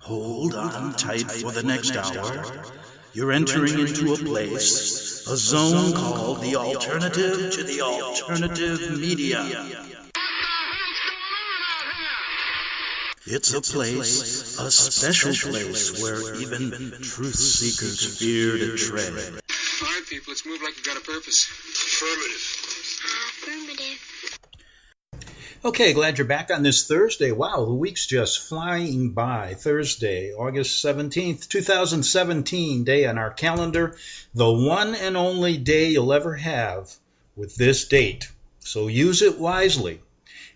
Hold on tight for the next hour. You're entering into a place, a zone called the alternative to the alternative media. It's a place, a special place where even truth seekers fear to tread. All right, people, let's move like we've got a purpose. Affirmative. Okay, glad you're back on this Thursday. Wow, the week's just flying by. Thursday, August 17th, 2017, day on our calendar. The one and only day you'll ever have with this date. So use it wisely.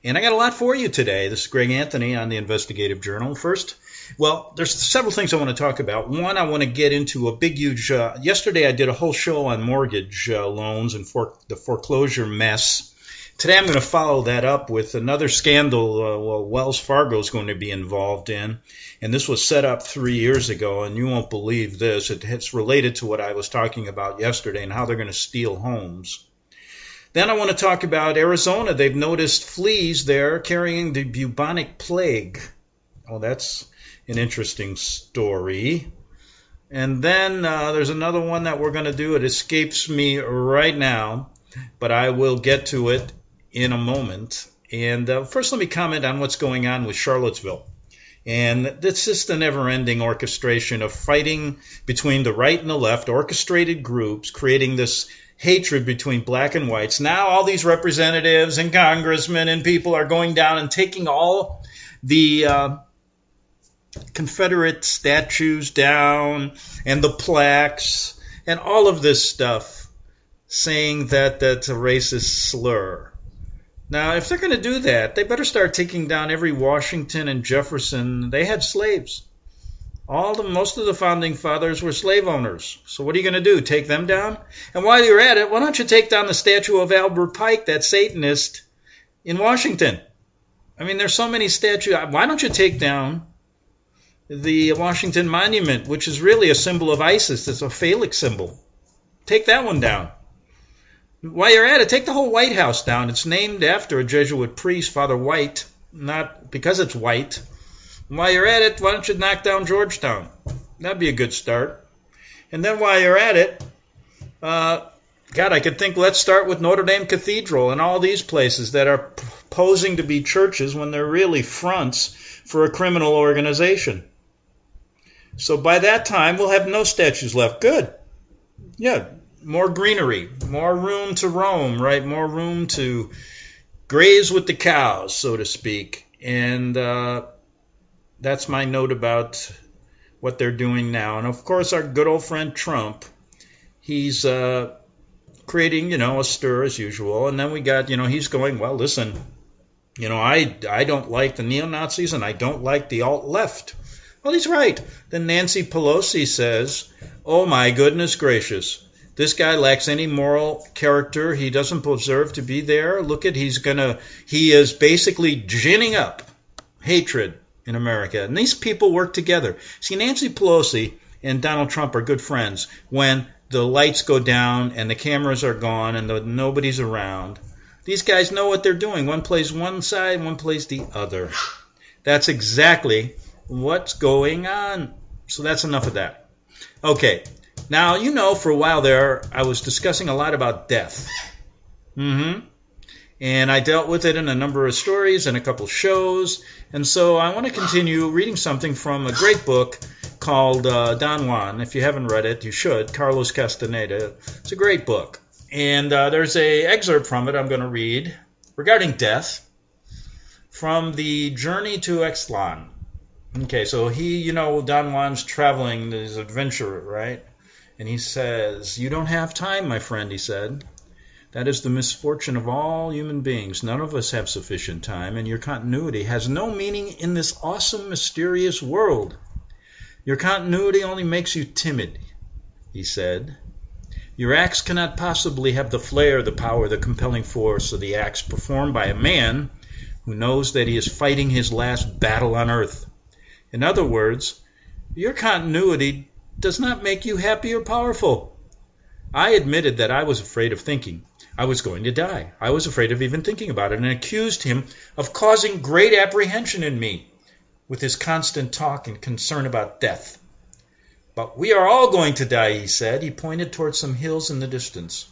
And I got a lot for you today. This is Greg Anthony on the Investigative Journal. First, well, there's several things I want to talk about. One, I want to get into a big, huge... yesterday I did a whole show on mortgage loans and the foreclosure mess. Today I'm going to follow that up with another scandal Wells Fargo is going to be involved in. And this was set up 3 years ago, and you won't believe this. It's related to what I was talking about yesterday and how they're going to steal homes. Then I want to talk about Arizona. They've noticed fleas there carrying the bubonic plague. Oh, that's an interesting story. And then there's another one that we're going to do. It escapes me right now, but I will get to it in a moment. And first let me comment on what's going on with Charlottesville. And it's just a never-ending orchestration of fighting between the right and the left, orchestrated groups creating this hatred between black and whites. Now all these representatives and congressmen and people are going down and taking all the Confederate statues down and the plaques and all of this stuff, saying that that's a racist slur. Now, if they're going to do that, they better start taking down every Washington and Jefferson. They had slaves. Most of the founding fathers were slave owners. So what are you going to do? Take them down? And while you're at it, why don't you take down the statue of Albert Pike, that Satanist, in Washington? I mean, there's so many statues. Why don't you take down the Washington Monument, which is really a symbol of ISIS? It's a phallic symbol. Take that one down. While you're at it, take the whole White House down. It's named after a Jesuit priest, Father White, not because it's white. While you're at it, why don't you knock down Georgetown? That'd be a good start. And then while you're at it, I could think, let's start with Notre Dame Cathedral and all these places that are posing to be churches when they're really fronts for a criminal organization. So by that time, we'll have no statues left. Good. Yeah. More greenery, more room to roam, right? More room to graze with the cows, so to speak. And that's my note about what they're doing now. And, of course, our good old friend Trump, he's creating, a stir as usual. And then we got, he's going, well, listen, I don't like the neo-Nazis and I don't like the alt-left. Well, he's right. Then Nancy Pelosi says, oh, my goodness gracious. This guy lacks any moral character. He doesn't deserve to be there. Look at, he is basically ginning up hatred in America. And these people work together. See, Nancy Pelosi and Donald Trump are good friends when the lights go down and the cameras are gone and nobody's around. These guys know what they're doing. One plays one side, one plays the other. That's exactly what's going on. So that's enough of that. Okay. Now, for a while there, I was discussing a lot about death. And I dealt with it in a number of stories and a couple shows. And so I want to continue reading something from a great book called Don Juan. If you haven't read it, you should. Carlos Castaneda. It's a great book. And there's an excerpt from it I'm going to read regarding death from the Journey to Ixtlan. Okay, so he, Don Juan's traveling, he's an adventurer, right? And he says, you don't have time, my friend, he said. That is the misfortune of all human beings. None of us have sufficient time, and your continuity has no meaning in this awesome, mysterious world. Your continuity only makes you timid, he said. Your acts cannot possibly have the flair, the power, the compelling force of the acts performed by a man who knows that he is fighting his last battle on earth. In other words, your continuity does not make you happy or powerful. I admitted that I was afraid of thinking. I was going to die. I was afraid of even thinking about it and accused him of causing great apprehension in me. with his constant talk and concern about death. "But we are all going to die," he said. He pointed towards some hills in the distance.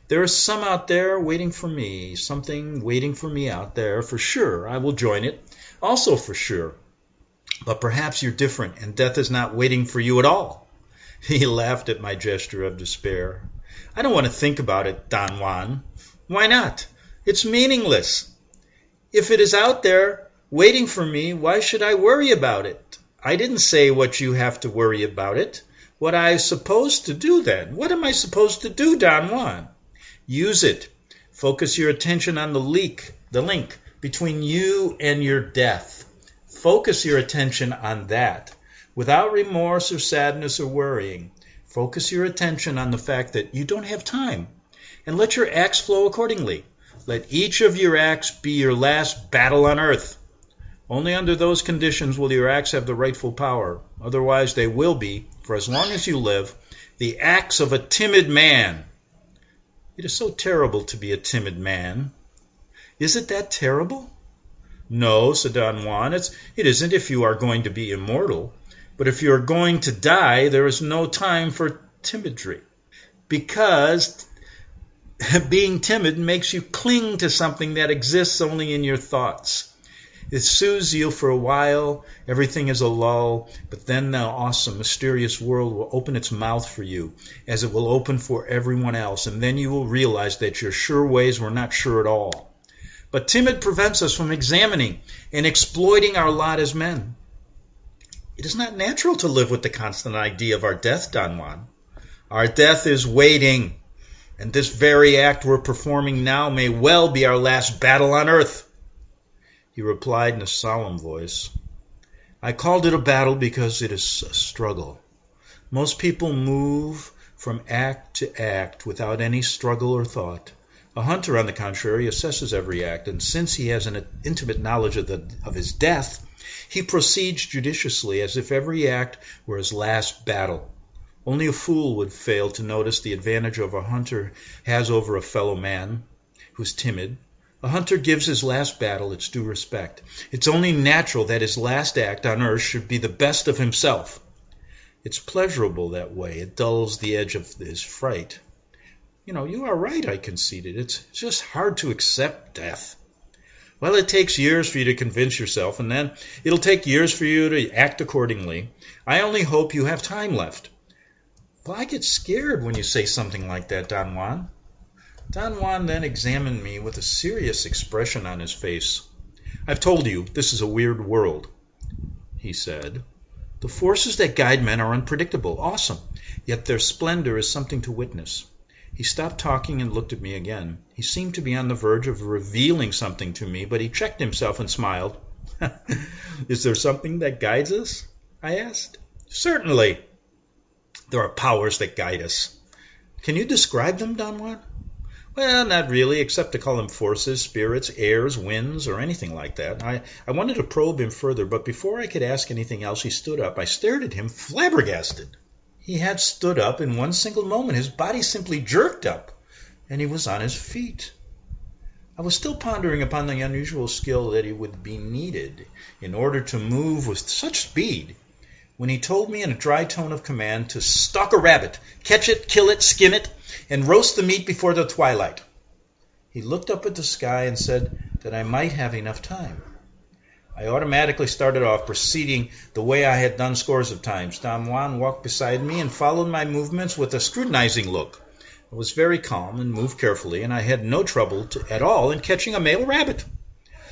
"There is some out there waiting for me, something waiting for me out there, for sure. I will join it, also for sure. But perhaps you're different, and death is not waiting for you at all." He laughed at my gesture of despair. "I don't want to think about it, Don Juan." "Why not? It's meaningless. If it is out there waiting for me, why should I worry about it? I didn't say what you have to worry about it. What am I supposed to do then? What am I supposed to do, Don Juan?" "Use it. Focus your attention on the link between you and your death. Focus your attention on that, without remorse or sadness or worrying. Focus your attention on the fact that you don't have time, and let your acts flow accordingly. Let each of your acts be your last battle on earth. Only under those conditions will your acts have the rightful power. Otherwise they will be, for as long as you live, the acts of a timid man." "It is so terrible to be a timid man." "Is it that terrible?" "No," said Don Juan, it isn't if you are going to be immortal. But if you are going to die, there is no time for timidry. Because being timid makes you cling to something that exists only in your thoughts. It soothes you for a while, everything is a lull, but then the awesome, mysterious world will open its mouth for you, as it will open for everyone else, and then you will realize that your sure ways were not sure at all. But timid prevents us from examining and exploiting our lot as men. It is not natural to live with the constant idea of our death, Don Juan. Our death is waiting, and this very act we're performing now may well be our last battle on earth." He replied in a solemn voice, "I called it a battle because it is a struggle. Most people move from act to act without any struggle or thought. A hunter, on the contrary, assesses every act, and since he has an intimate knowledge of his death, he proceeds judiciously as if every act were his last battle. Only a fool would fail to notice the advantage a hunter has over a fellow man who's timid. A hunter gives his last battle its due respect. It's only natural that his last act on earth should be the best of himself. It's pleasurable that way. It dulls the edge of his fright." You are right," I conceded. "It's just hard to accept death." "Well, it takes years for you to convince yourself, and then it'll take years for you to act accordingly. I only hope you have time left." "Well, I get scared when you say something like that, Don Juan." Don Juan then examined me with a serious expression on his face. "I've told you, this is a weird world," he said. "The forces that guide men are unpredictable, awesome, yet their splendor is something to witness." He stopped talking and looked at me again. He seemed to be on the verge of revealing something to me, but he checked himself and smiled. "Is there something that guides us?" I asked. "Certainly. There are powers that guide us." "Can you describe them, Don Juan?" "Well, not really, except to call them forces, spirits, airs, winds, or anything like that." I wanted to probe him further, but before I could ask anything else, he stood up. I stared at him, flabbergasted. He had stood up in one single moment. His body simply jerked up, and he was on his feet. I was still pondering upon the unusual skill that would be needed in order to move with such speed, when he told me in a dry tone of command to stalk a rabbit, catch it, kill it, skin it, and roast the meat before the twilight. He looked up at the sky and said that I might have enough time. I automatically started off, proceeding the way I had done scores of times. Don Juan walked beside me and followed my movements with a scrutinizing look. I was very calm and moved carefully, and I had no trouble at all in catching a male rabbit.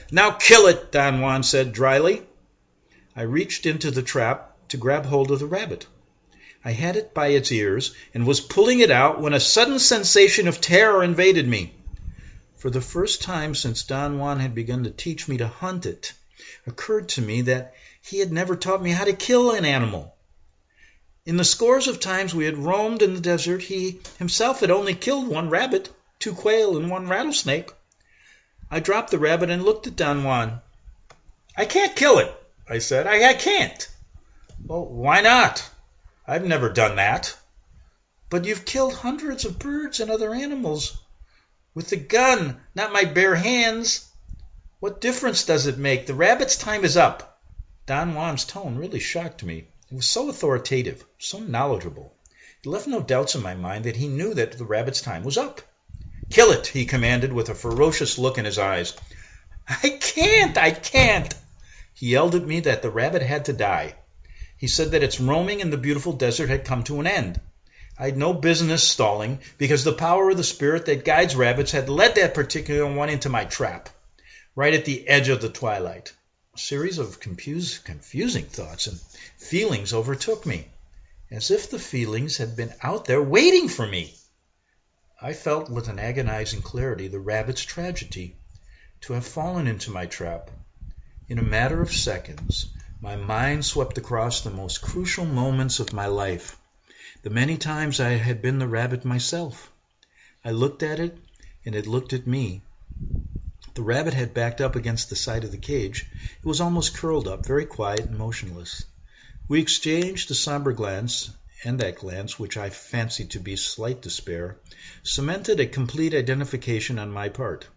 "Now kill it," Don Juan said dryly. I reached into the trap to grab hold of the rabbit. I had it by its ears and was pulling it out when a sudden sensation of terror invaded me. For the first time since Don Juan had begun to teach me to hunt, it occurred to me that he had never taught me how to kill an animal. In the scores of times we had roamed in the desert, he himself had only killed one rabbit, 2 quail, and 1 rattlesnake. I dropped the rabbit and looked at Don Juan. "I can't kill it," I said. I can't." "Well, why not? I've never done that." "But you've killed hundreds of birds and other animals with the gun, not my bare hands." "What difference does it make? The rabbit's time is up." Don Juan's tone really shocked me. It was so authoritative, so knowledgeable. It left no doubts in my mind that he knew that the rabbit's time was up. "Kill it," he commanded with a ferocious look in his eyes. I can't. He yelled at me that the rabbit had to die. He said that its roaming in the beautiful desert had come to an end. I had no business stalling, because the power of the spirit that guides rabbits had led that particular one into my trap, right at the edge of the twilight. A series of confusing thoughts and feelings overtook me, as if the feelings had been out there waiting for me. I felt with an agonizing clarity the rabbit's tragedy, to have fallen into my trap. In a matter of seconds, my mind swept across the most crucial moments of my life, the many times I had been the rabbit myself. I looked at it, and it looked at me. The rabbit had backed up against the side of the cage. It was almost curled up, very quiet and motionless. We exchanged a somber glance, and that glance, which I fancied to be slight despair, cemented a complete identification on my part.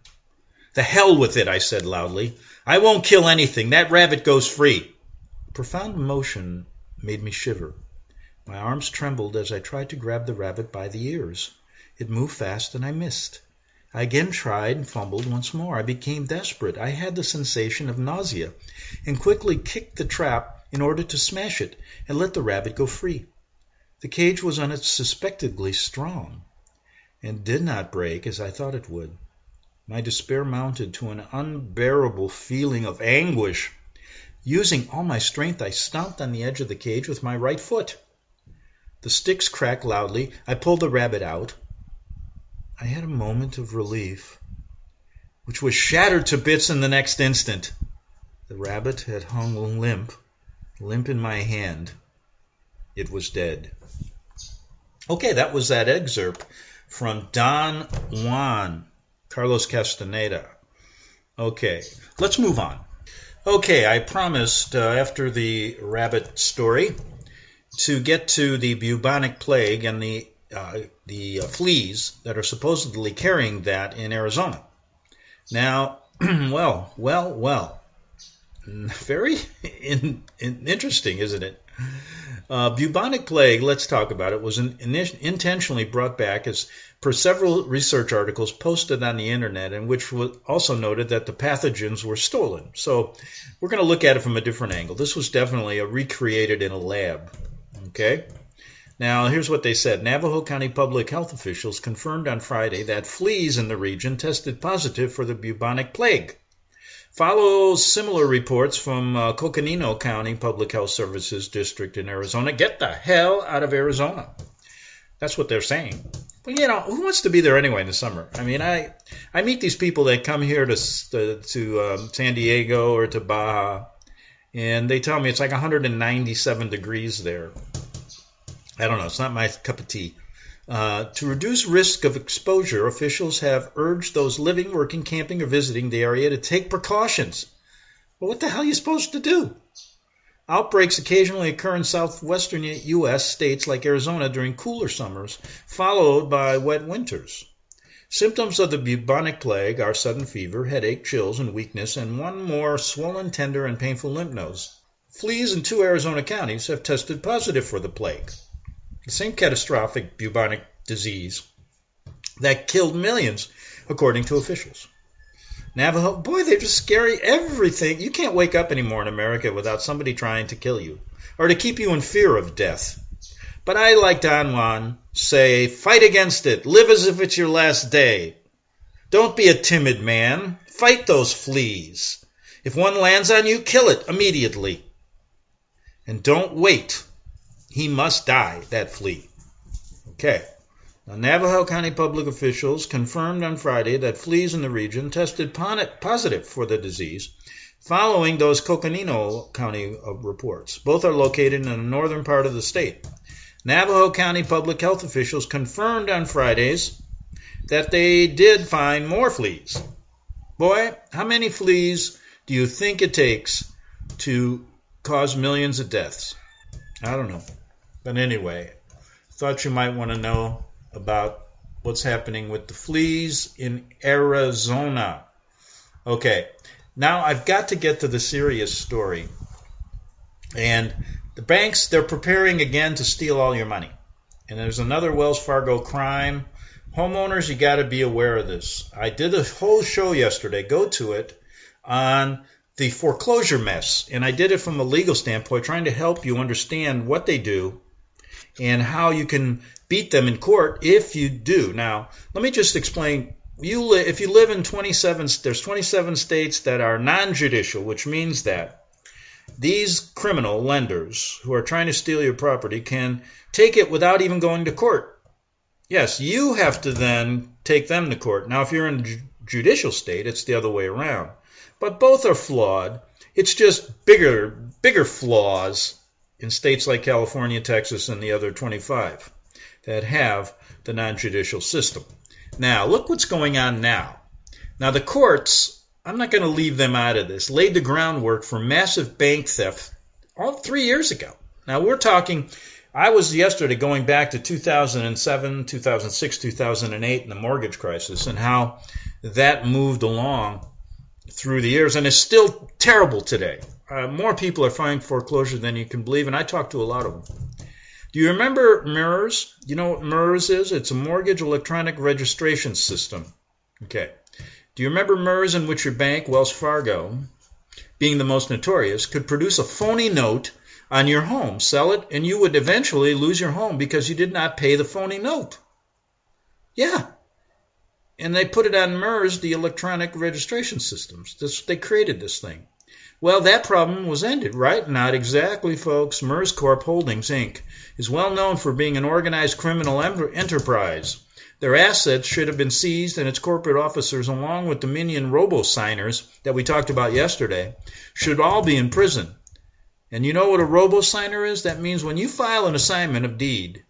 "The hell with it," I said loudly. "I won't kill anything. That rabbit goes free." A profound emotion made me shiver. My arms trembled as I tried to grab the rabbit by the ears. It moved fast, and I missed. I again tried and fumbled once more. I became desperate. I had the sensation of nausea, and quickly kicked the trap in order to smash it and let the rabbit go free. The cage was unsuspectingly strong, and did not break as I thought it would. My despair mounted to an unbearable feeling of anguish. Using all my strength, I stomped on the edge of the cage with my right foot. The sticks cracked loudly. I pulled the rabbit out. I had a moment of relief, which was shattered to bits in the next instant. The rabbit had hung limp in my hand. It was dead. Okay, that was that excerpt from Don Juan, Carlos Castaneda. Okay, let's move on. Okay, I promised after the rabbit story to get to the bubonic plague and the fleas that are supposedly carrying that in Arizona. Now, well, very interesting, isn't it? Bubonic plague, let's talk about it, was intentionally brought back as per several research articles posted on the internet, in which was also noted that the pathogens were stolen. So we're going to look at it from a different angle. This was definitely recreated in a lab. Okay? Now, here's what they said. Navajo County public health officials confirmed on Friday that fleas in the region tested positive for the bubonic plague. Follows similar reports from Coconino County Public Health Services District in Arizona. Get the hell out of Arizona. That's what they're saying. But, who wants to be there anyway in the summer? I mean, I meet these people that come here to San Diego or to Baja, and they tell me it's like 197 degrees there. I don't know. It's not my cup of tea. To reduce risk of exposure, officials have urged those living, working, camping, or visiting the area to take precautions. Well, what the hell are you supposed to do? Outbreaks occasionally occur in southwestern U.S. states like Arizona during cooler summers, followed by wet winters. Symptoms of the bubonic plague are sudden fever, headache, chills, and weakness, and one more swollen, tender, and painful lymph nodes. Fleas in 2 Arizona counties have tested positive for the plague. The same catastrophic bubonic disease that killed millions, according to officials. Navajo, boy, they're just scary. Everything. You can't wake up anymore in America without somebody trying to kill you or to keep you in fear of death. But I, like Don Juan, say, fight against it. Live as if it's your last day. Don't be a timid man. Fight those fleas. If one lands on you, kill it immediately. And don't wait. He must die, that flea. Okay. Now, Navajo County public officials confirmed on Friday that fleas in the region tested positive for the disease, following those Coconino County reports. Both are located in the northern part of the state. Navajo County public health officials confirmed on Fridays that they did find more fleas. Boy, how many fleas do you think it takes to cause millions of deaths? I don't know. But anyway, thought you might want to know about what's happening with the fleas in Arizona. Okay, now I've got to get to the serious story. And the banks, they're preparing again to steal all your money. And there's another Wells Fargo crime. Homeowners, you got to be aware of this. I did a whole show yesterday, go to it, on the foreclosure mess. And I did it from a legal standpoint, trying to help you understand what they do and how you can beat them in court if you do. Now, let me just explain. If you live in 27 states that are non-judicial, which means that these criminal lenders who are trying to steal your property can take it without even going to court. Yes, you have to then take them to court. Now, if you're in a judicial state, it's the other way around. But both are flawed. It's just bigger flaws in states like California, Texas, and the other 25 that have the non-judicial system. Now, look what's going on now. Now, the courts, I'm not going to leave them out of this, laid the groundwork for massive bank theft all 3 years ago. Now, we're talking, I was yesterday going back to 2007, 2006, 2008, and the mortgage crisis, and how that moved along through the years, and it's still terrible today. More people are filing foreclosure than you can believe, and I talked to a lot of them. Do you remember MERS? You know what MERS is? It's a mortgage electronic registration system. Okay. Do you remember MERS, in which your bank, Wells Fargo, being the most notorious, could produce a phony note on your home, sell it, and you would eventually lose your home because you did not pay the phony note? Yeah. And they put it on MERS, the electronic registration systems. They created this thing. Well, that problem was ended, right? Not exactly, folks. MERS Corp Holdings, Inc. is well known for being an organized criminal enterprise. Their assets should have been seized, and its corporate officers, along with the minion robo-signers that we talked about yesterday, should all be in prison. And you know what a robo-signer is? That means when you file an assignment of deed,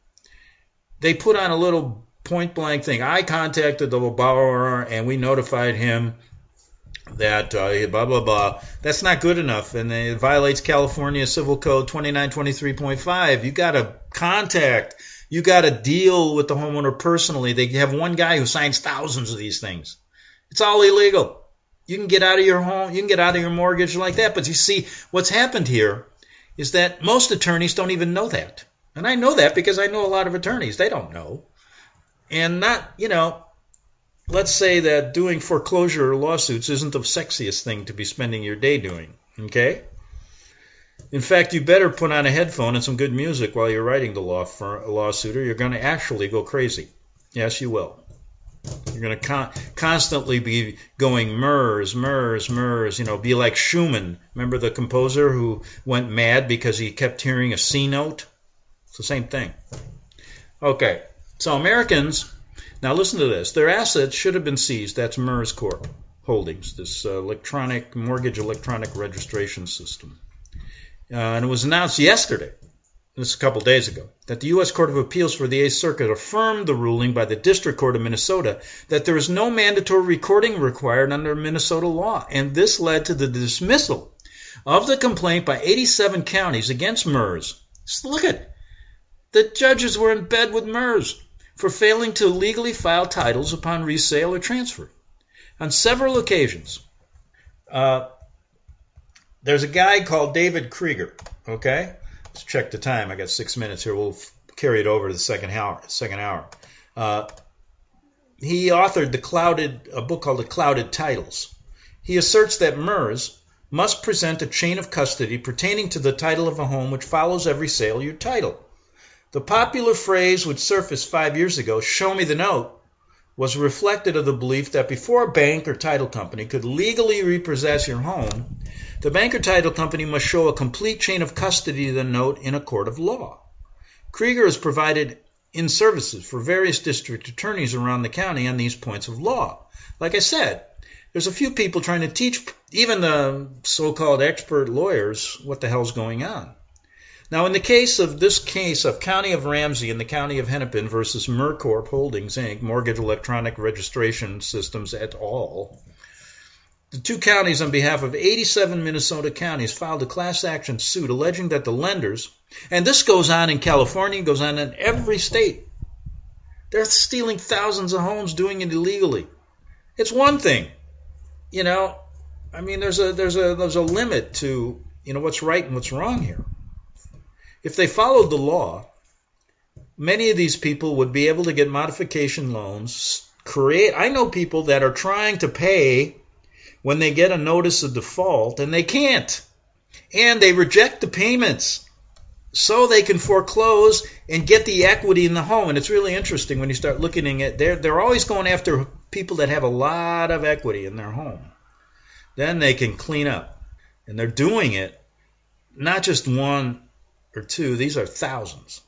they put on a little point-blank thing. I contacted the borrower, and we notified him that blah, blah, blah. That's not good enough, and it violates California Civil Code 2923.5. You got to contact. You got to deal with the homeowner personally. They have one guy who signs thousands of these things. It's all illegal. You can get out of your home. You can get out of your mortgage like that. But you see, what's happened here is that most attorneys don't even know that. And I know that because I know a lot of attorneys. They don't know. And let's say that doing foreclosure lawsuits isn't the sexiest thing to be spending your day doing, okay? In fact, you better put on a headphone and some good music while you're writing the lawsuit, or you're going to actually go crazy. Yes, you will. You're going to constantly be going MERS, MERS, MERS, be like Schumann. Remember the composer who went mad because he kept hearing a C note? It's the same thing. Okay, so Americans... Now listen to this. Their assets should have been seized. That's MERS Corp Holdings, this mortgage electronic registration system. And it was announced yesterday, this is a couple days ago, that the U.S. Court of Appeals for the 8th Circuit affirmed the ruling by the District Court of Minnesota that there is no mandatory recording required under Minnesota law. And this led to the dismissal of the complaint by 87 counties against MERS. Just look at it. The judges were in bed with MERS for failing to legally file titles upon resale or transfer. On several occasions, there's a guy called David Krieger, okay? Let's check the time. I got 6 minutes here. We'll carry it over to the second hour. He authored a book called The Clouded Titles. He asserts that MERS must present a chain of custody pertaining to the title of a home which follows every sale your title. The popular phrase which surfaced 5 years ago, "show me the note," was reflected of the belief that before a bank or title company could legally repossess your home, the bank or title company must show a complete chain of custody of the note in a court of law. Krieger has provided in services for various district attorneys around the county on these points of law. Like I said, there's a few people trying to teach even the so-called expert lawyers what the hell's going on. Now, in the case of County of Ramsey and the County of Hennepin versus MERCorp Holdings, Inc., Mortgage Electronic Registration Systems et al., the two counties on behalf of 87 Minnesota counties filed a class action suit alleging that the lenders, and this goes on in California, goes on in every state, they're stealing thousands of homes, doing it illegally. It's one thing, there's a limit to what's right and what's wrong here. If they followed the law, many of these people would be able to get modification loans. I know people that are trying to pay when they get a notice of default, and they can't. And they reject the payments so they can foreclose and get the equity in the home. And it's really interesting when you start looking at it. They're always going after people that have a lot of equity in their home. Then they can clean up. And they're doing it, not just one or two. These are thousands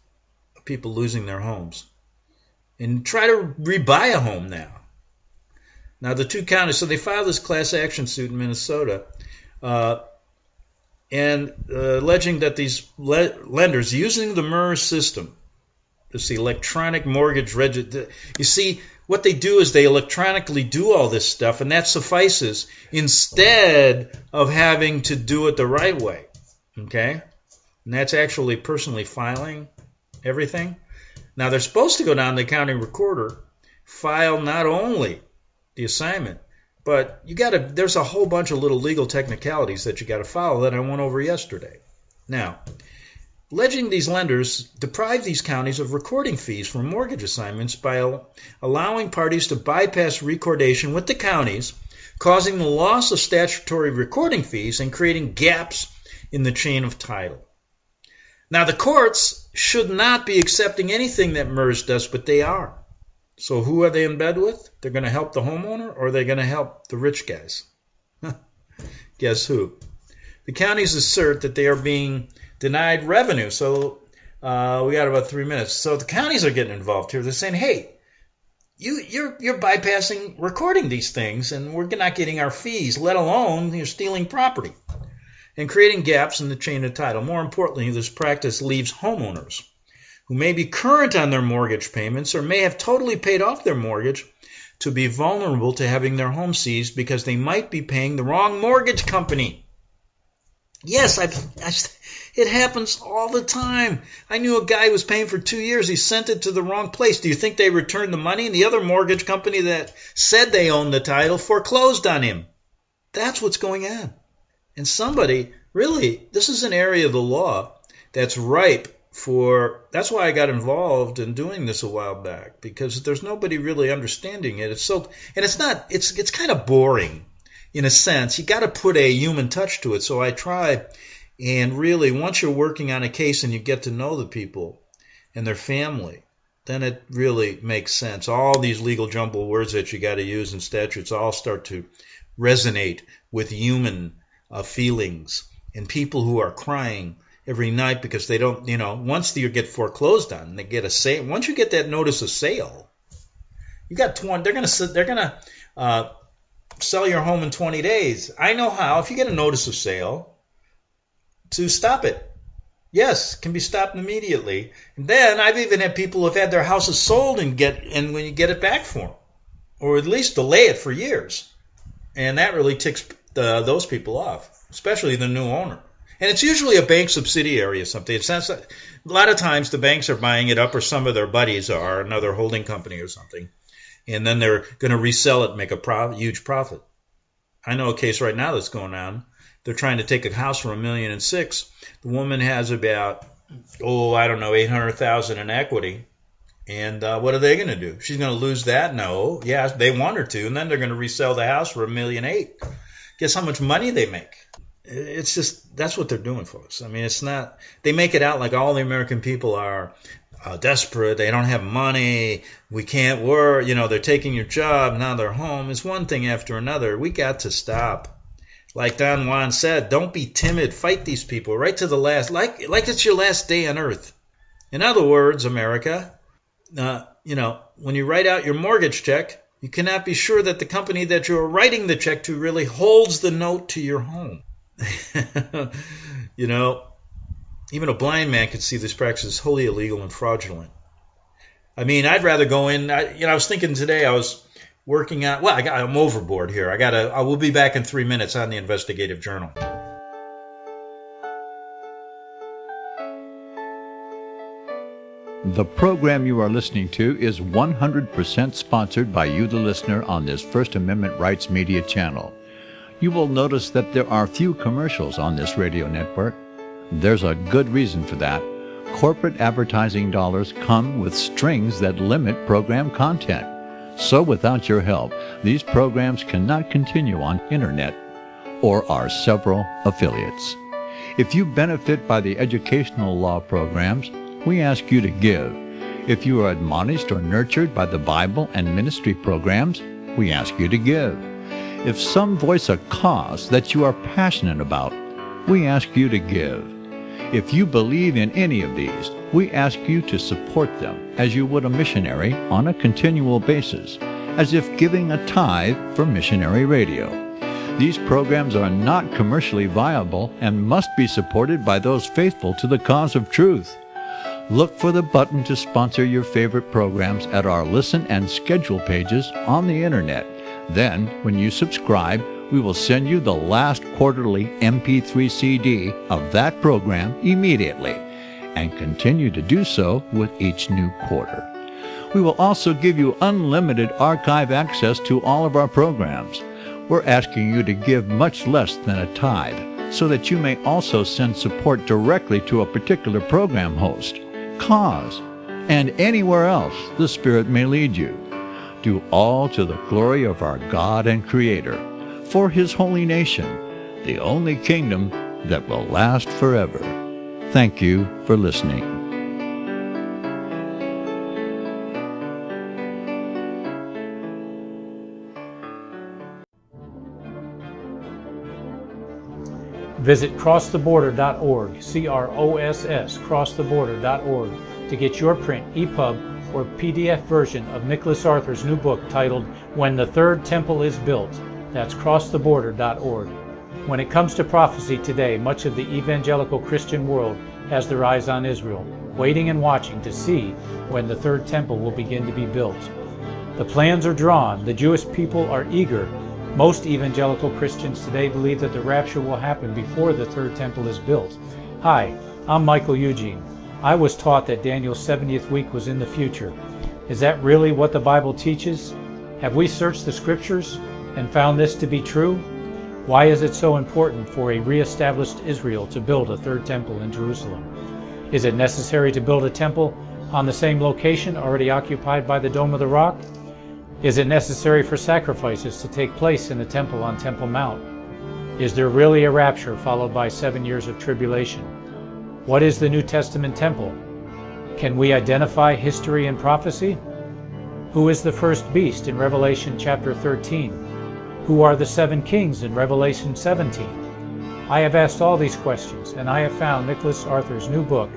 of people losing their homes. And try to rebuy a home now. Now, the two counties, so they filed this class action suit in Minnesota, and alleging that these lenders, using the MERS system, this electronic mortgage register, you see, what they do is they electronically do all this stuff, and that suffices instead of having to do it the right way, okay? And that's actually personally filing everything. Now, they're supposed to go down to the county recorder, file not only the assignment, but there's a whole bunch of little legal technicalities that you got to follow that I went over yesterday. Now, alleging these lenders deprive these counties of recording fees for mortgage assignments by allowing parties to bypass recordation with the counties, causing the loss of statutory recording fees and creating gaps in the chain of title. Now, the courts should not be accepting anything that MERS does, but they are. So who are they in bed with? They're going to help the homeowner, or are they going to help the rich guys? Guess who? The counties assert that they are being denied revenue. So we got about 3 minutes. So the counties are getting involved here. They're saying, hey, you're bypassing recording these things, and we're not getting our fees, let alone you're stealing property and creating gaps in the chain of title. More importantly, this practice leaves homeowners who may be current on their mortgage payments or may have totally paid off their mortgage to be vulnerable to having their home seized because they might be paying the wrong mortgage company. Yes, it happens all the time. I knew a guy who was paying for 2 years. He sent it to the wrong place. Do you think they returned the money? And the other mortgage company that said they owned the title foreclosed on him. That's what's going on. And somebody, really, this is an area of the law that's ripe that's why I got involved in doing this a while back, because there's nobody really understanding it. It's kind of boring in a sense. You got to put a human touch to it. So I try, and really, once you're working on a case and you get to know the people and their family, then it really makes sense. All these legal jumble words that you got to use in statutes all start to resonate with human feelings and people who are crying every night because they don't, once you get foreclosed on, they get a sale. Once you get that notice of sale, you got 20. They're gonna sell your home in 20 days. I know how. If you get a notice of sale, to stop it. Yes, can be stopped immediately. And then I've even had people who have had their houses sold and when you get it back for them, or at least delay it for years, and that really ticks those people off, especially the new owner. And it's usually a bank subsidiary or something. It's not, a lot of times the banks are buying it up, or some of their buddies are, another holding company or something. And then they're going to resell it and make a huge profit. I know a case right now that's going on. They're trying to take a house for $1.6 million. The woman has about, $800,000 in equity. And what are they going to do? She's going to lose that? No. Yeah, they want her to. And then they're going to resell the house for $1.8 million. Guess how much money they make? It's just, that's what they're doing, folks. I mean, it's not, they make it out like all the American people are desperate. They don't have money. We can't work. They're taking your job. Now they're home. It's one thing after another. We got to stop. Like Don Juan said, don't be timid. Fight these people right to the last, like it's your last day on earth. In other words, America, when you write out your mortgage check, you cannot be sure that the company that you're writing the check to really holds the note to your home. Even a blind man could see this practice is wholly illegal and fraudulent. I mean, I'd rather go in. I was thinking today. I was working on. Well, I'm overboard here. I will be back in 3 minutes on the Investigative Journal. The program you are listening to is 100% sponsored by you, the listener, on this First Amendment Rights Media channel. you will notice that there are few commercials on this radio network. There's a good reason for that. Corporate advertising dollars come with strings that limit program content. So without your help, these programs cannot continue on internet or our several affiliates. If you benefit by the educational law programs, we ask you to give. If you are admonished or nurtured by the Bible and ministry programs, we ask you to give. If some voice a cause that you are passionate about, we ask you to give. If you believe in any of these, we ask you to support them as you would a missionary on a continual basis, as if giving a tithe for missionary radio. These programs are not commercially viable and must be supported by those faithful to the cause of truth. Look for the button to sponsor your favorite programs at our listen and schedule pages on the internet. Then, when you subscribe, we will send you the last quarterly MP3 CD of that program immediately, and continue to do so with each new quarter. We will also give you unlimited archive access to all of our programs. We're asking you to give much less than a tithe, so that you may also send support directly to a particular program host, cause, and anywhere else the Spirit may lead you. Do all to the glory of our God and Creator, for His holy nation, the only kingdom that will last forever. Thank you for listening. Visit crosstheborder.org, CROSS, crosstheborder.org, to get your print, EPUB, or PDF version of Nicholas Arthur's new book titled When the Third Temple is Built. That's crosstheborder.org. When it comes to prophecy today, much of the evangelical Christian world has their eyes on Israel, waiting and watching to see when the third temple will begin to be built. The plans are drawn. The Jewish people are eager. Most evangelical Christians today believe that the rapture will happen before the third temple is built. Hi, I'm Michael Eugene. I was taught that Daniel's 70th week was in the future. Is that really what the Bible teaches? Have we searched the scriptures and found this to be true? Why is it so important for a re-established Israel to build a third temple in Jerusalem? Is it necessary to build a temple on the same location already occupied by the Dome of the Rock? Is it necessary for sacrifices to take place in the temple on Temple Mount? Is there really a rapture followed by 7 years of tribulation? What is the New Testament temple? Can we identify history and prophecy? Who is the first beast in Revelation chapter 13? Who are the 7 kings in Revelation 17? I have asked all these questions, and I have found Nicholas Arthur's new book,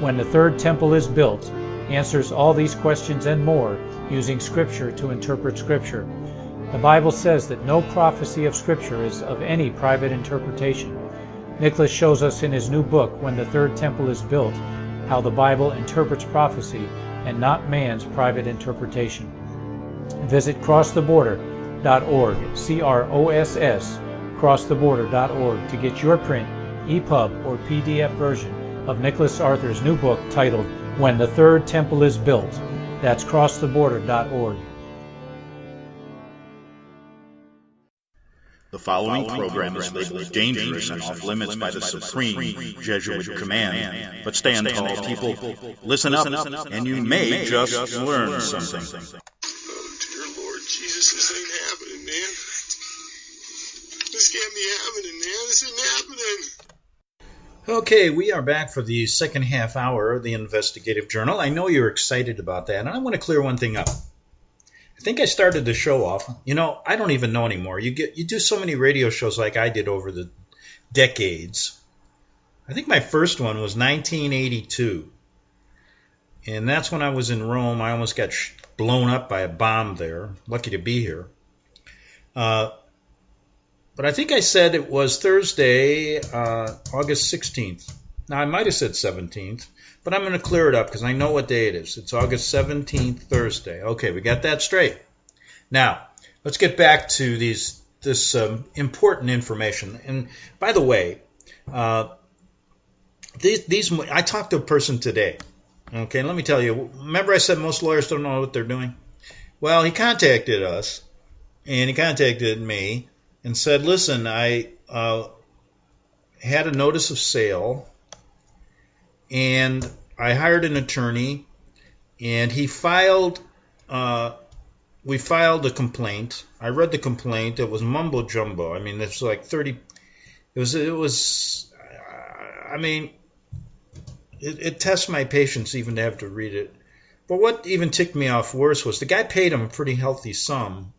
When the Third Temple is Built, answers all these questions and more using Scripture to interpret Scripture. The Bible says that no prophecy of Scripture is of any private interpretation. Nicholas shows us in his new book, When the Third Temple is Built, how the Bible interprets prophecy and not man's private interpretation. Visit crosstheborder.org, CROSS, crosstheborder.org, to get your print, EPUB, or PDF version of Nicholas Arthur's new book titled When the Third Temple is Built. That's crosstheborder.org. The following program is labeled dangerous and off limits by the supreme Jesuit command. But stand tall, people. Listen up, and you may just learn something. Oh, dear Lord Jesus, this ain't happening, man. This can't be happening, man. This isn't happening. Okay, we are back for the second half hour of the Investigative Journal. I know you're excited about that, and I want to clear one thing up. I think I started the show off. I don't even know anymore. You do so many radio shows like I did over the decades. I think my first one was 1982. And that's when I was in Rome. I almost got blown up by a bomb there. Lucky to be here. But I think I said it was Thursday, August 16th. Now, I might have said 17th, but I'm going to clear it up because I know what day it is. It's August 17th, Thursday. Okay, we got that straight. Now, let's get back to this important information. And by the way, these I talked to a person today. Okay, let me tell you. Remember I said most lawyers don't know what they're doing? Well, he contacted us, and he contacted me, and said, listen, I had a notice of sale, and I hired an attorney, and he filed, we filed a complaint. I read the complaint. It was mumbo jumbo. I mean, it's like 30, it tests my patience even to have to read it. But what even ticked me off worse was the guy paid him a pretty healthy sum.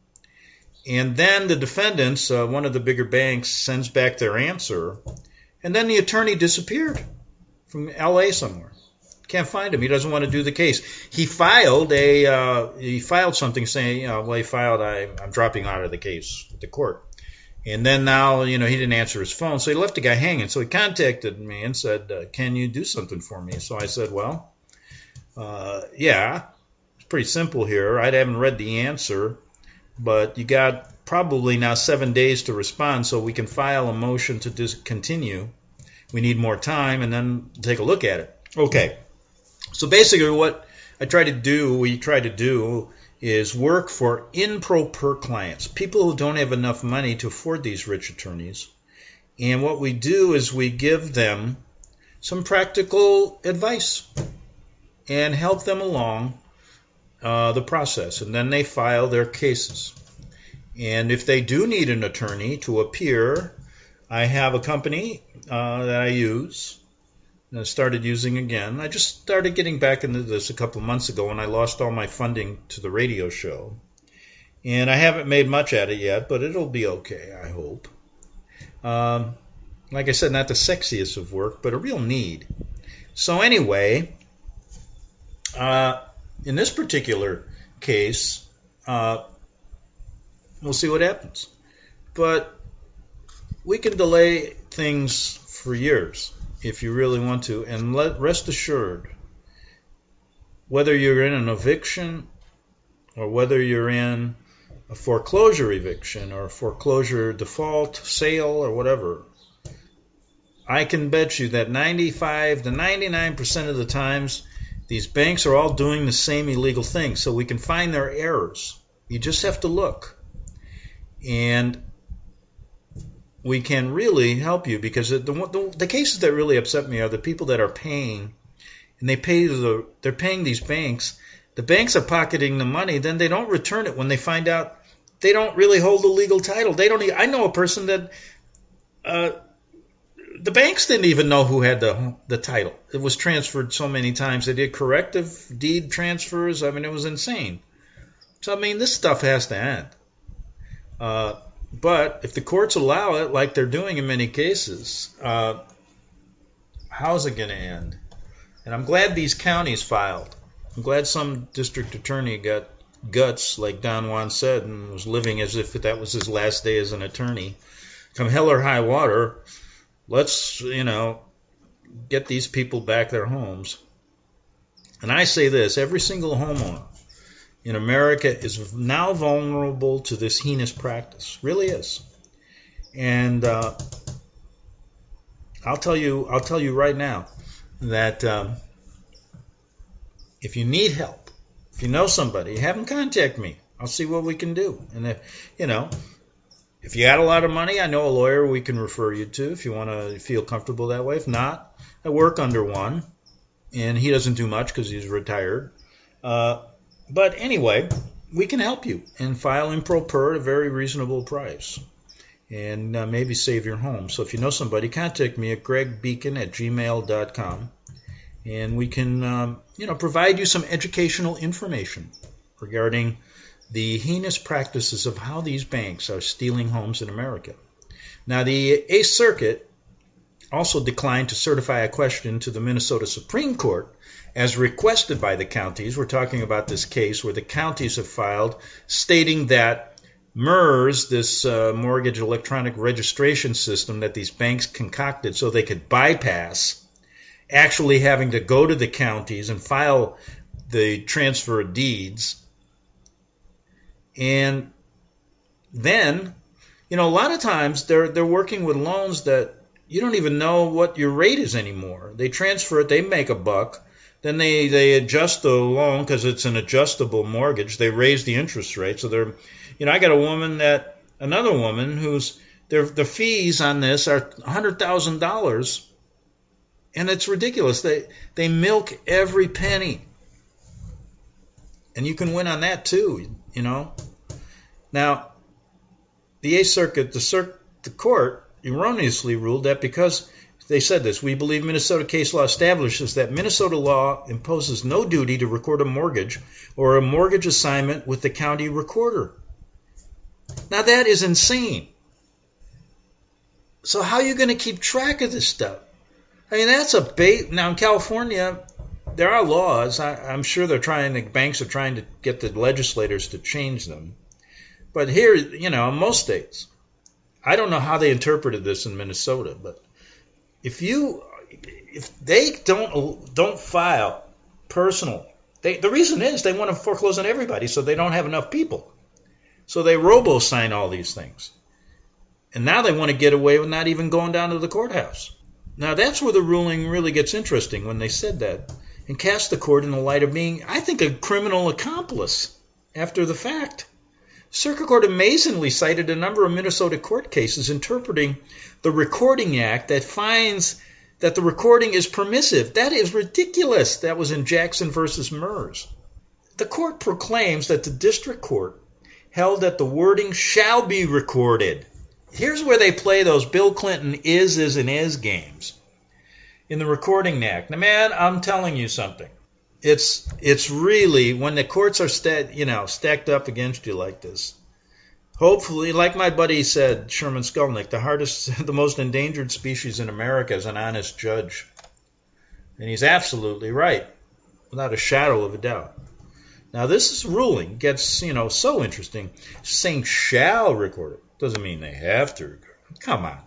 And then the defendants, one of the bigger banks, sends back their answer. And then the attorney disappeared from L.A. somewhere. Can't find him. He doesn't want to do the case. He filed something saying, I'm dropping out of the case at the court. And then now, he didn't answer his phone, so he left the guy hanging. So he contacted me and said, can you do something for me? So I said, well, yeah, it's pretty simple here. I haven't read the answer, but you got probably now 7 days to respond, so we can file a motion to discontinue. We need more time, and then take a look at it. Okay. So basically what we try to do is work for improper clients, people who don't have enough money to afford these rich attorneys. And what we do is we give them some practical advice and help them along the process. And then they file their cases. And if they do need an attorney to appear, I have a company that I use. And I started using again. I just started getting back into this a couple of months ago when I lost all my funding to the radio show. And I haven't made much at it yet, but it'll be okay, I hope. Like I said, not the sexiest of work, but a real need. So anyway, in this particular case, we'll see what happens. But we can delay things for years if you really want to, and rest assured, whether you're in an eviction or whether you're in a foreclosure eviction or a foreclosure default, sale, or whatever, I can bet you that 95 to 99% of the times these banks are all doing the same illegal thing, so we can find their errors. You just have to look. And we can really help you, because the cases that really upset me are the people that are paying, and they're paying these banks. The banks are pocketing the money, then they don't return it when they find out they don't really hold the legal title. I know a person that the banks didn't even know who had the title. It was transferred so many times. They did corrective deed transfers. I mean, it was insane. So, I mean, this stuff has to end. But if the courts allow it, like they're doing in many cases, how's it going to end? And I'm glad these counties filed. I'm glad some district attorney got guts, like Don Juan said, and was living as if that was his last day as an attorney. Come hell or high water, let's, get these people back their homes. And I say this, every single homeowner in America is now vulnerable to this heinous practice. Really is. And I'll tell you right now that if you need help, if you know somebody, have them contact me. I'll see what we can do. And if you got a lot of money, I know a lawyer we can refer you to if you want to feel comfortable that way. If not, I work under one, and he doesn't do much because he's retired. But anyway, we can help you and file improper at a very reasonable price and maybe save your home. So if you know somebody, contact me at gregbeacon@gmail.com, and we can provide you some educational information regarding the heinous practices of how these banks are stealing homes in America. Now, the 8th Circuit also declined to certify a question to the Minnesota Supreme Court as requested by the counties. We're talking about this case where the counties have filed stating that MERS, this mortgage electronic registration system that these banks concocted so they could bypass actually having to go to the counties and file the transfer of deeds. And then, a lot of times they're working with loans that you don't even know what your rate is anymore. They transfer it, they make a buck, then they adjust the loan because it's an adjustable mortgage. They raise the interest rate. So I got a woman that another woman who's the fees on this are $100,000, and it's ridiculous. They milk every penny, and you can win on that too. Now, the Eighth Circuit, the court erroneously ruled that because they said this, we believe Minnesota case law establishes that Minnesota law imposes no duty to record a mortgage or a mortgage assignment with the county recorder. Now that is insane. So how are you going to keep track of this stuff? I mean, that's a bait. Now in California, there are laws. I'm sure the banks are trying to get the legislators to change them. But here, in most states, I don't know how they interpreted this in Minnesota, but if they don't file personal, the reason is they want to foreclose on everybody, so they don't have enough people. So they robo-sign all these things. And now they want to get away with not even going down to the courthouse. Now that's where the ruling really gets interesting when they said that and cast the court in the light of being, I think, a criminal accomplice after the fact. Circuit Court amazingly cited a number of Minnesota court cases interpreting the Recording Act that finds that the recording is permissive. That is ridiculous. That was in Jackson versus Mers. The court proclaims that the district court held that the wording shall be recorded. Here's where they play those Bill Clinton is, and is games in the Recording Act. Now, man, I'm telling you something. It's really, when the courts are stacked up against you like this, hopefully, like my buddy said, Sherman Skolnick, the most endangered species in America is an honest judge. And he's absolutely right, without a shadow of a doubt. Now, this ruling gets, so interesting. Saying shall record it doesn't mean they have to record it. Come on.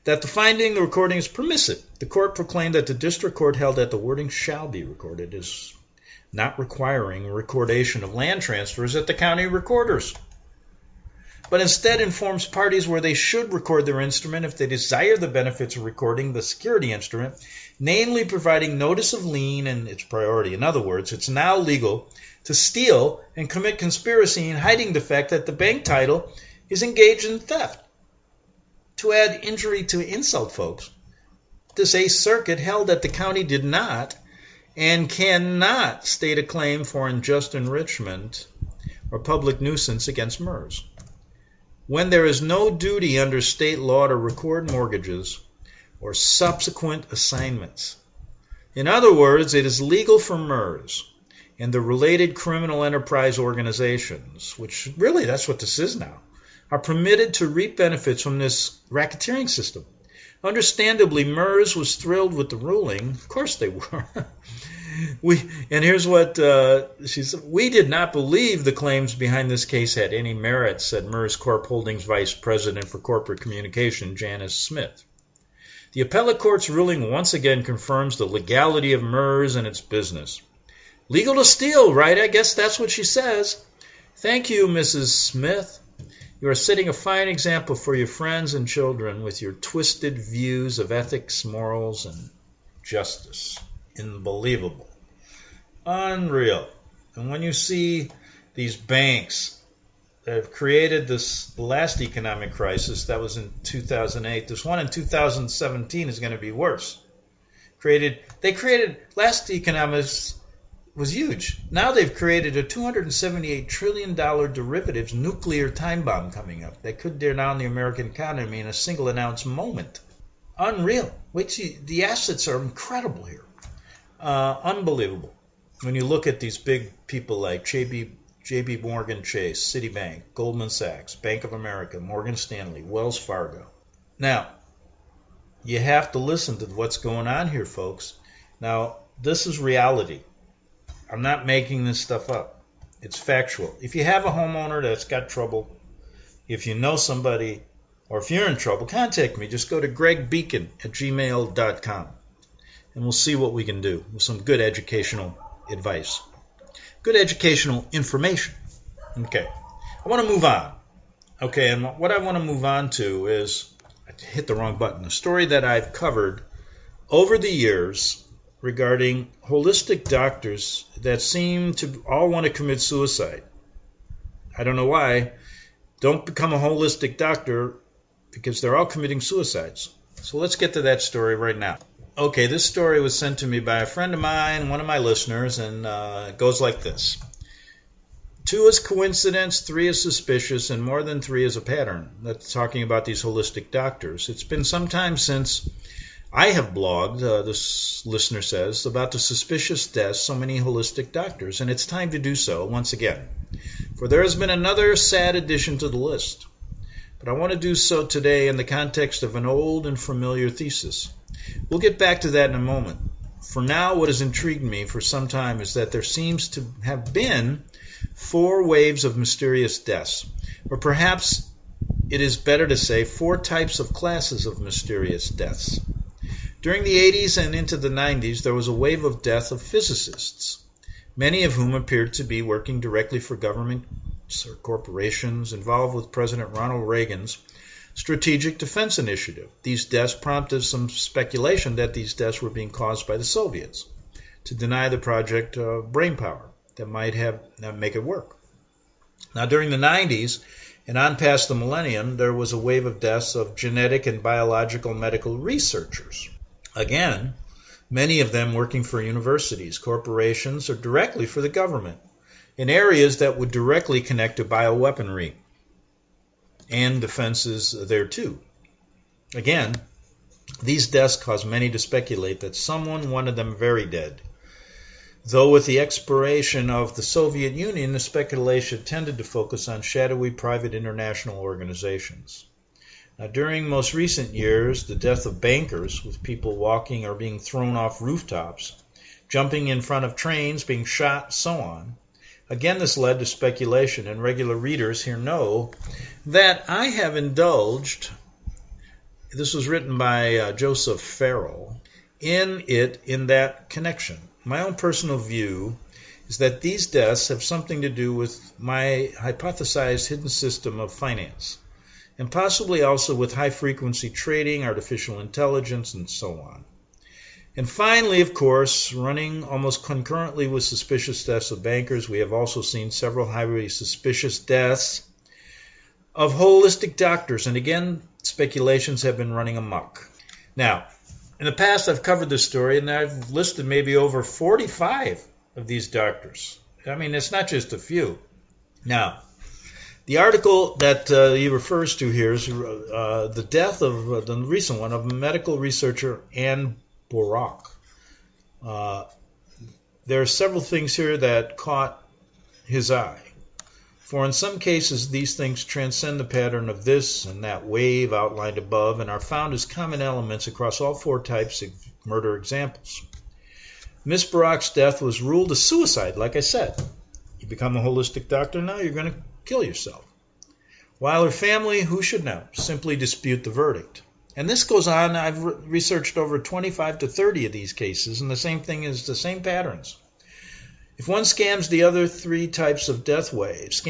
That the recording is permissive. The court proclaimed that the district court held that the wording shall be recorded is not requiring recordation of land transfers at the county recorders, but instead informs parties where they should record their instrument if they desire the benefits of recording the security instrument, namely providing notice of lien and its priority. In other words, it's now legal to steal and commit conspiracy in hiding the fact that the bank title is engaged in theft. To add injury to insult, folks, this Eighth Circuit held that the county did not and cannot state a claim for unjust enrichment or public nuisance against MERS when there is no duty under state law to record mortgages or subsequent assignments. In other words, it is legal for MERS and the related criminal enterprise organizations, which really that's what this is now, are permitted to reap benefits from this racketeering system. Understandably, MERS was thrilled with the ruling. Of course they were. And here's what she said. We did not believe the claims behind this case had any merit, said MERS Corp Holdings Vice President for Corporate Communication, Janice Smith. The appellate court's ruling once again confirms the legality of MERS and its business. Legal to steal, right? I guess that's what she says. Thank you, Mrs. Smith. You are setting a fine example for your friends and children with your twisted views of ethics, morals, and justice. Unbelievable. Unreal. And when you see these banks that have created the last economic crisis, that was in 2008, this one in 2017 is going to be worse. Last economics was huge. Now they've created a $278 trillion derivatives nuclear time bomb coming up that could tear down the American economy in a single announced moment. Unreal. The assets are incredible here. Unbelievable. When you look at these big people like JP Morgan Chase, Citibank, Goldman Sachs, Bank of America, Morgan Stanley, Wells Fargo. Now, you have to listen to what's going on here, folks. Now, this is reality. I'm not making this stuff up. It's factual. If you have a homeowner that's got trouble, if you know somebody, or if you're in trouble, contact me. Just go to gregbeacon@gmail.com, and we'll see what we can do with some good educational advice, good educational information. Okay, I want to move on. Okay, and what I want to move on to is, I hit the wrong button, a story that I've covered over the years regarding holistic doctors that seem to all want to commit suicide. I don't know why. Don't become a holistic doctor because they're all committing suicides. So let's get to that story right now. Okay, this story was sent to me by a friend of mine, one of my listeners, and it goes like this. 2 is coincidence, 3 is suspicious, and more than 3 is a pattern. That's talking about these holistic doctors. It's been some time since I have blogged, this listener says, about the suspicious deaths so many holistic doctors, and it's time to do so once again. For there has been another sad addition to the list. But I want to do so today in the context of an old and familiar thesis. We'll get back to that in a moment. For now, what has intrigued me for some time is that there seems to have been 4 waves of mysterious deaths, or perhaps it is better to say 4 types of classes of mysterious deaths. During the 80s and into the 90s, there was a wave of death of physicists, many of whom appeared to be working directly for governments or corporations involved with President Ronald Reagan's Strategic Defense Initiative. These deaths prompted some speculation that these deaths were being caused by the Soviets to deny the project brainpower that might make it work. Now, during the 90s and on past the millennium, there was a wave of deaths of genetic and biological medical researchers. Again, many of them working for universities, corporations, or directly for the government in areas that would directly connect to bioweaponry and defenses there too. Again, these deaths caused many to speculate that someone wanted them very dead. Though with the expiration of the Soviet Union, the speculation tended to focus on shadowy private international organizations. Now, during most recent years, the death of bankers, with people walking or being thrown off rooftops, jumping in front of trains, being shot, so on. Again, this led to speculation, and regular readers here know that I have indulged, this was written by Joseph Farrell, in that connection. My own personal view is that these deaths have something to do with my hypothesized hidden system of finance, and possibly also with high-frequency trading, artificial intelligence, and so on. And finally, of course, running almost concurrently with suspicious deaths of bankers, we have also seen several highly suspicious deaths of holistic doctors. And again, speculations have been running amok. Now, in the past, I've covered this story, and I've listed maybe over 45 of these doctors. I mean, it's not just a few. Now, the article that he refers to here is the death of the recent one of medical researcher Anne Bubonic. There are several things here that caught his eye. For in some cases, these things transcend the pattern of this and that wave outlined above and are found as common elements across all 4 types of murder examples. Miss Barak's death was ruled a suicide, like I said. You become a holistic doctor now, you're going to kill yourself. While her family, who should know, simply dispute the verdict. And this goes on. I've researched over 25 to 30 of these cases, and the same thing is the same patterns. If one scans the other 3 types of death waves,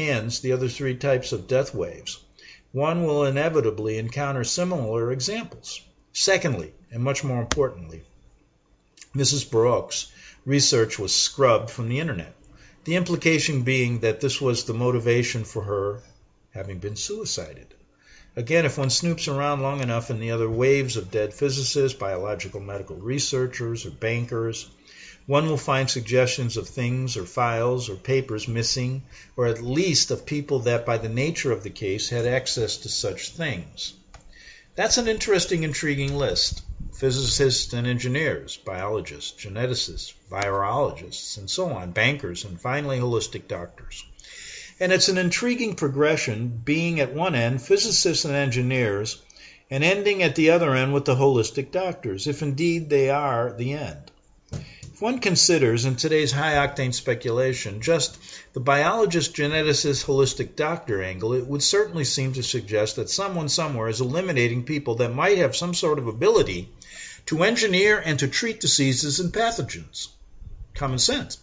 one will inevitably encounter similar examples. Secondly, and much more importantly, Mrs. Barak's research was scrubbed from the internet. The implication being that this was the motivation for her having been suicided. Again, if one snoops around long enough in the other waves of dead physicists, biological medical researchers, or bankers, one will find suggestions of things or files or papers missing, or at least of people that by the nature of the case had access to such things. That's an interesting, intriguing list. Physicists and engineers, biologists, geneticists, virologists, and so on, bankers, and finally holistic doctors. And it's an intriguing progression, being at one end physicists and engineers, and ending at the other end with the holistic doctors, if indeed they are the end. If one considers, in today's high-octane speculation, just the biologist, geneticist, holistic doctor angle, it would certainly seem to suggest that someone somewhere is eliminating people that might have some sort of ability to engineer and to treat diseases and pathogens. Common sense.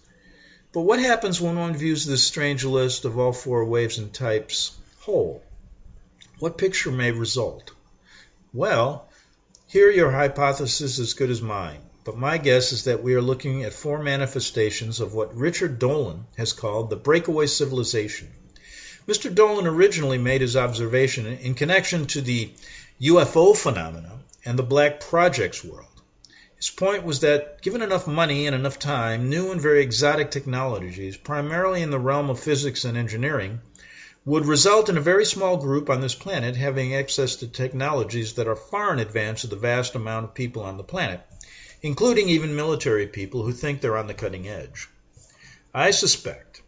But what happens when one views this strange list of all 4 waves and types whole? What picture may result? Well, here your hypothesis is as good as mine. But my guess is that we are looking at 4 manifestations of what Richard Dolan has called the breakaway civilization, Mr. Dolan originally made his observation in connection to the UFO phenomena and the Black Projects world. His point was that given enough money and enough time, new and very exotic technologies, primarily in the realm of physics and engineering, would result in a very small group on this planet having access to technologies that are far in advance of the vast amount of people on the planet, including even military people who think they're on the cutting edge. I suspect,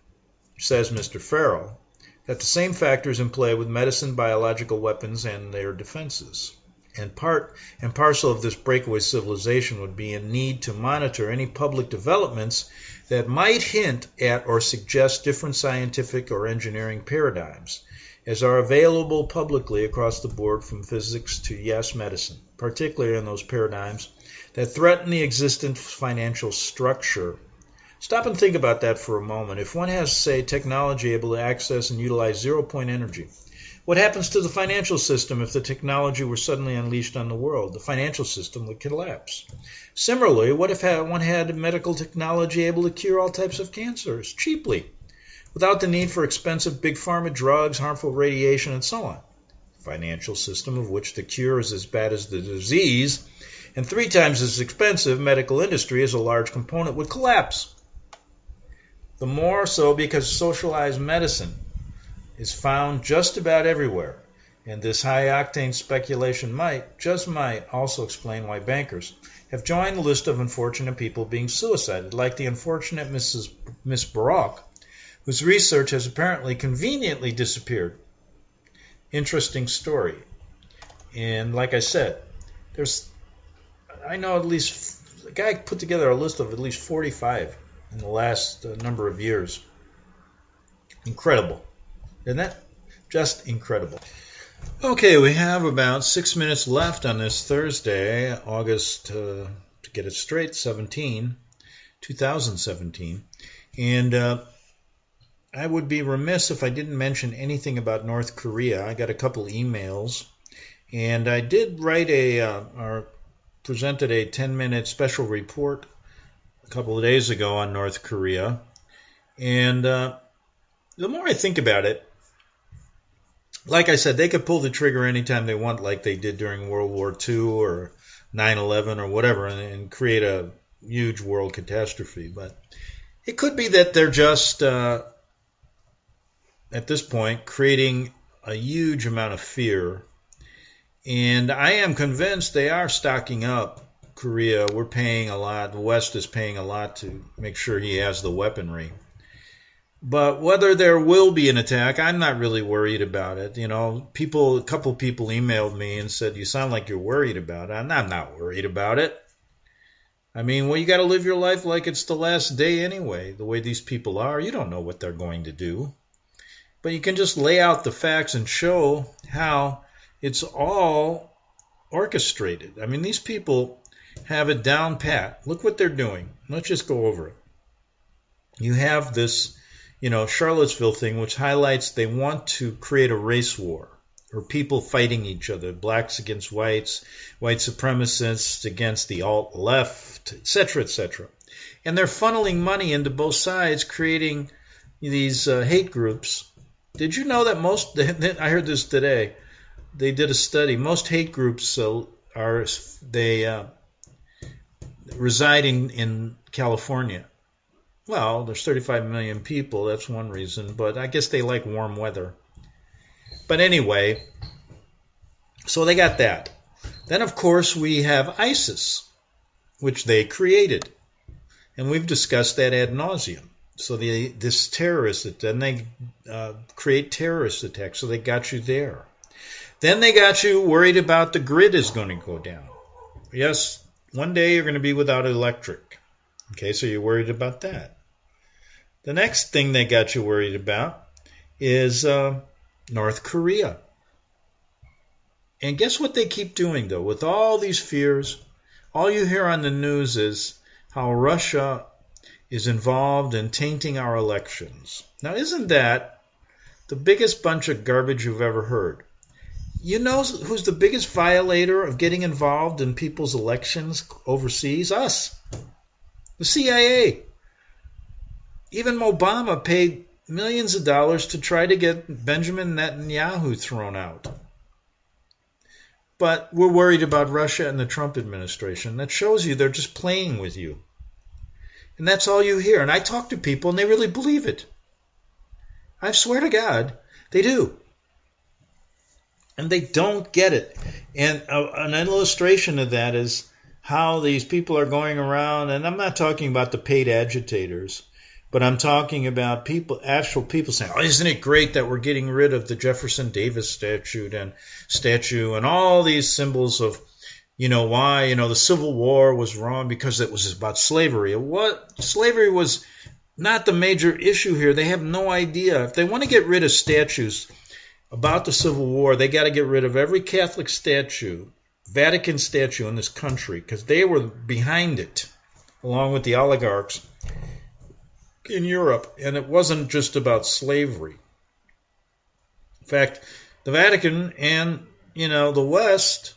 says Mr. Farrell, that the same factors in play with medicine, biological weapons, and their defenses. And part and parcel of this breakaway civilization would be a need to monitor any public developments that might hint at or suggest different scientific or engineering paradigms, as are available publicly across the board from physics to, yes, medicine, particularly in those paradigms that threaten the existent financial structure. Stop and think about that for a moment. If one has, say, technology able to access and utilize zero-point energy, what happens to the financial system if the technology were suddenly unleashed on the world? The financial system would collapse. Similarly, what if one had medical technology able to cure all types of cancers cheaply, without the need for expensive big pharma drugs, harmful radiation, and so on? The financial system of which the cure is as bad as the disease, and 3 times as expensive, medical industry as a large component, would collapse. The more so because socialized medicine is found just about everywhere, and this high-octane speculation might also explain why bankers have joined the list of unfortunate people being suicided, like the unfortunate Miss Barak, whose research has apparently conveniently disappeared. Interesting story. And like I said, I know at least, the guy put together a list of at least 45 in the last number of years. Incredible. Isn't that just incredible? Okay, we have about 6 minutes left on this Thursday, August, to get it straight, 2017. And I would be remiss if I didn't mention anything about North Korea. I got a couple emails, and I did write or presented a 10-minute special report a couple of days ago on North Korea. And the more I think about it, like I said, they could pull the trigger anytime they want, like they did during World War II or 9/11 or whatever, and create a huge world catastrophe. But it could be that they're just, at this point, creating a huge amount of fear. And I am convinced they are stocking up Korea. We're paying a lot. The West is paying a lot to make sure he has the weaponry. But whether there will be an attack, I'm not really worried about it. You know, a couple people emailed me and said, "You sound like you're worried about it." And I'm not worried about it. I mean, well, you got to live your life like it's the last day anyway. The way these people are, you don't know what they're going to do. But you can just lay out the facts and show how it's all orchestrated. I mean, these people have it down pat. Look what they're doing. Let's just go over it. You have this, Charlottesville thing, which highlights they want to create a race war, or people fighting each other, blacks against whites, white supremacists against the alt-left, etc., etc. And they're funneling money into both sides, creating these hate groups. Did you know that I heard this today, they did a study, most hate groups reside in California. Well, there's 35 million people, that's one reason, but I guess they like warm weather. But anyway, so they got that. Then, of course, we have ISIS, which they created. And we've discussed that ad nauseum. So this terrorist, then they create terrorist attacks, so they got you there. Then they got you worried about the grid is going to go down. Yes, one day you're going to be without electric. Okay, so you're worried about that. The next thing they got you worried about is North Korea. And guess what they keep doing, though? With all these fears, all you hear on the news is how Russia is involved in tainting our elections. Now, isn't that the biggest bunch of garbage you've ever heard? You know who's the biggest violator of getting involved in people's elections overseas? Us. The CIA. Even Obama paid millions of dollars to try to get Benjamin Netanyahu thrown out. But we're worried about Russia and the Trump administration. That shows you they're just playing with you. And that's all you hear. And I talk to people and they really believe it. I swear to God, they do. And they don't get it. And an illustration of that is how these people are going around, and I'm not talking about the paid agitators, but I'm talking about people, actual people saying, oh, isn't it great that we're getting rid of the Jefferson Davis statue and all these symbols of, why, the Civil War was wrong because it was about slavery. Slavery was not the major issue here. They have no idea. If they want to get rid of statues about the Civil War, they got to get rid of every Catholic statue, Vatican statue in this country, because they were behind it, along with the oligarchs in Europe, and it wasn't just about slavery. In fact, the Vatican and, the West,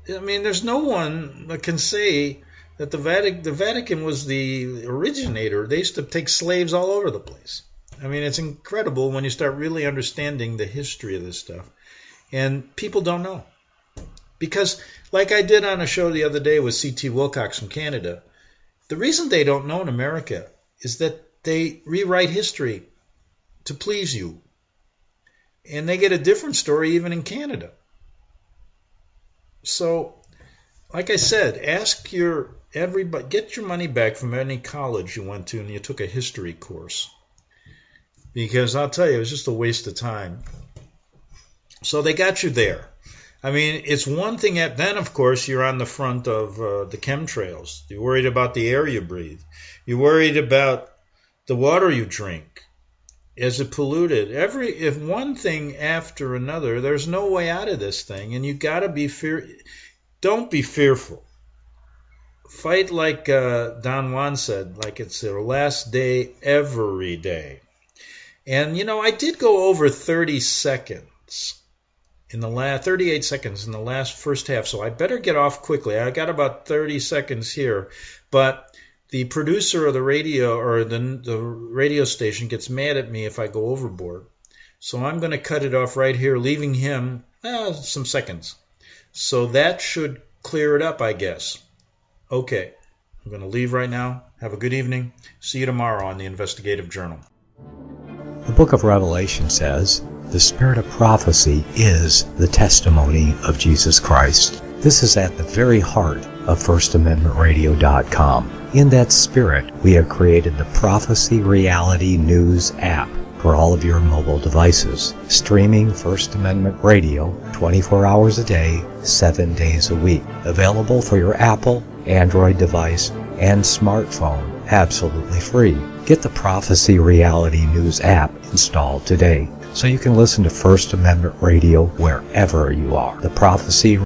there's no one that can say that the Vatican was the originator. They used to take slaves all over the place. It's incredible when you start really understanding the history of this stuff. And people don't know. Because, like I did on a show the other day with C.T. Wilcox from Canada, the reason they don't know in America is that they rewrite history to please you. And they get a different story even in Canada. So, like I said, get your money back from any college you went to and you took a history course. Because I'll tell you, it was just a waste of time. So they got you there. It's one thing. Then, of course, you're on the front of the chemtrails. You're worried about the air you breathe. You're worried about the water you drink. Is it polluted? If one thing after another, there's no way out of this thing. And you got to be Don't be fearful. Fight like Don Juan said, like it's their last day every day. And, I did go over 38 seconds in the first half, so I better get off quickly. I got about 30 seconds here, but the producer of the radio or the radio station gets mad at me if I go overboard. So I'm going to cut it off right here, leaving him some seconds. So that should clear it up, I guess. Okay, I'm going to leave right now. Have a good evening. See you tomorrow on the Investigative Journal. The book of Revelation says, the spirit of prophecy is the testimony of Jesus Christ. This is at the very heart of FirstAmendmentRadio.com. In that spirit, we have created the Prophecy Reality News app for all of your mobile devices, streaming First Amendment Radio 24 hours a day, 7 days a week. Available for your Apple, Android device, and smartphone, absolutely free. Get the Prophecy Reality News app installed today so you can listen to First Amendment Radio wherever you are. The Prophecy.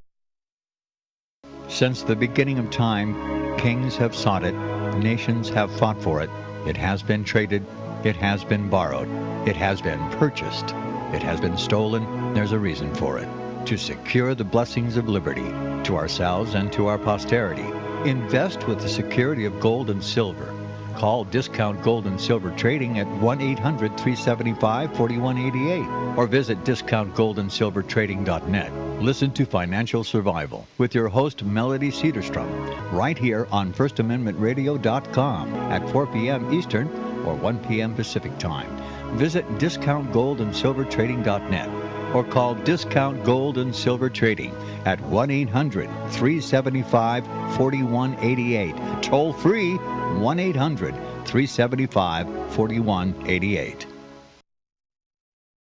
Since the beginning of time, kings have sought it, nations have fought for it. It has been traded, it has been borrowed, it has been purchased, it has been stolen. There's a reason for it. To secure the blessings of liberty to ourselves and to our posterity. Invest with the security of gold and silver. Call Discount Gold and Silver Trading at 1-800-375-4188 or visit discountgoldandsilvertrading.net. Listen to Financial Survival with your host Melody Cedarstrom right here on FirstAmendmentRadio.com at 4 p.m. Eastern or 1 p.m. Pacific Time. Visit discountgoldandsilvertrading.net or call Discount Gold and Silver Trading at 1-800-375-4188. Toll free 1-800-375-4188.